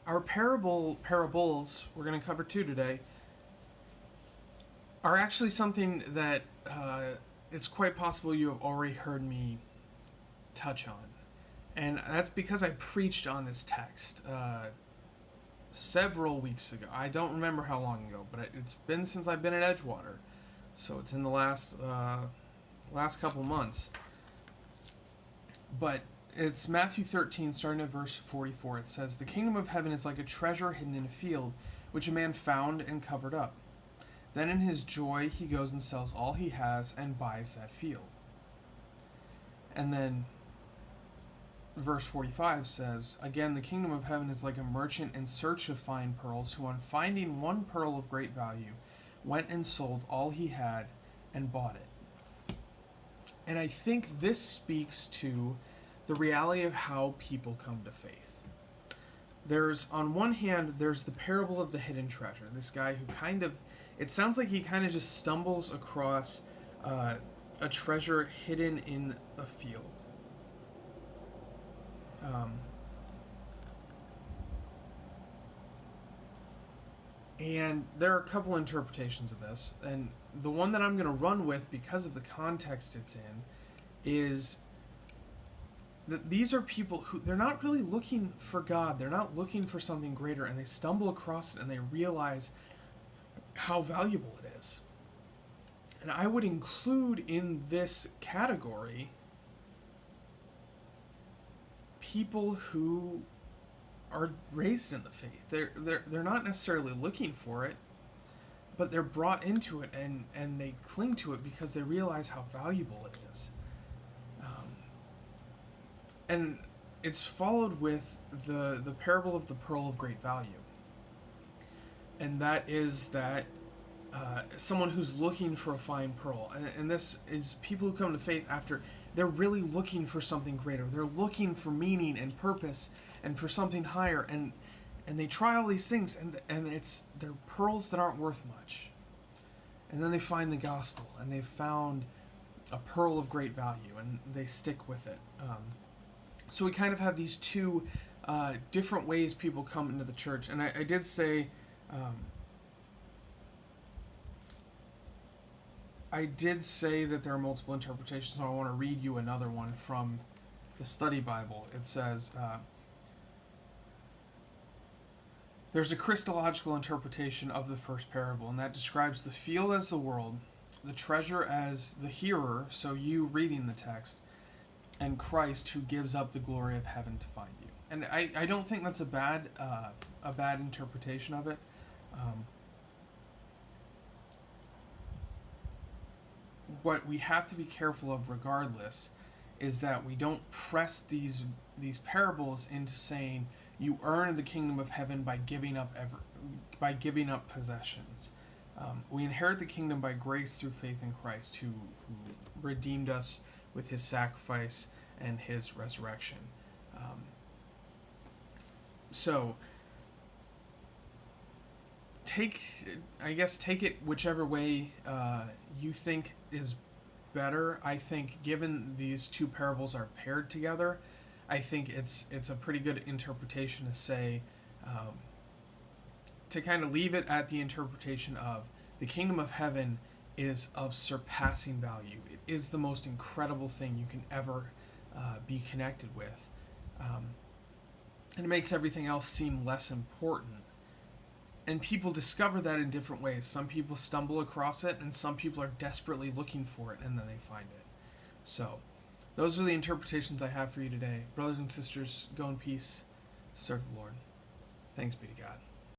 Our parables, we're going to cover two today, are actually something that it's quite possible you have already heard me touch on. And that's because I preached on this text several weeks ago. I don't remember how long ago, but it's been since I've been at Edgewater. So it's in the last couple months. But it's Matthew 13, starting at verse 44. It says, "The kingdom of heaven is like a treasure hidden in a field, which a man found and covered up. Then in his joy he goes and sells all he has and buys that field." And then verse 45 says, "Again, the kingdom of heaven is like a merchant in search of fine pearls, who on finding one pearl of great value, went and sold all he had and bought it." And I think this speaks to the reality of how people come to faith. On one hand, there's the parable of the hidden treasure. This guy who it sounds like he kind of just stumbles across a treasure hidden in a field. And there are a couple interpretations of this, and the one that I'm going to run with because of the context it's in is that these are people who, they're not really looking for God, they're not looking for something greater, and they stumble across it and they realize how valuable it is. And I would include in this category people who are raised in the faith. They're not necessarily looking for it, but they're brought into it and they cling to it because they realize how valuable it is. And it's followed with the parable of the pearl of great value. And that is that someone who's looking for a fine pearl. And this is people who come to faith after they're really looking for something greater. They're looking for meaning and purpose and for something higher. And they try all these things, and they're pearls that aren't worth much. And then they find the gospel, and they've found a pearl of great value, and they stick with it. So we kind of have these two different ways people come into the church. And I did say... I did say that there are multiple interpretations, so I want to read you another one from the Study Bible. It says, "There's a Christological interpretation of the first parable, and that describes the field as the world, the treasure as the hearer, so you reading the text, and Christ who gives up the glory of heaven to find you." And I don't think that's a bad interpretation of it. What we have to be careful of regardless is that we don't press these parables into saying you earn the kingdom of heaven by giving up possessions. We inherit the kingdom by grace through faith in Christ, who redeemed us with his sacrifice and his resurrection. So take it whichever way you think is better. I think, given these two parables are paired together, I think it's a pretty good interpretation to say, to kind of leave it at the interpretation of the kingdom of heaven is of surpassing value. It is the most incredible thing you can ever be connected with, and it makes everything else seem less important. And people discover that in different ways. Some people stumble across it, and some people are desperately looking for it, and then they find it. So, those are the interpretations I have for you today. Brothers and sisters, go in peace. Serve the Lord. Thanks be to God.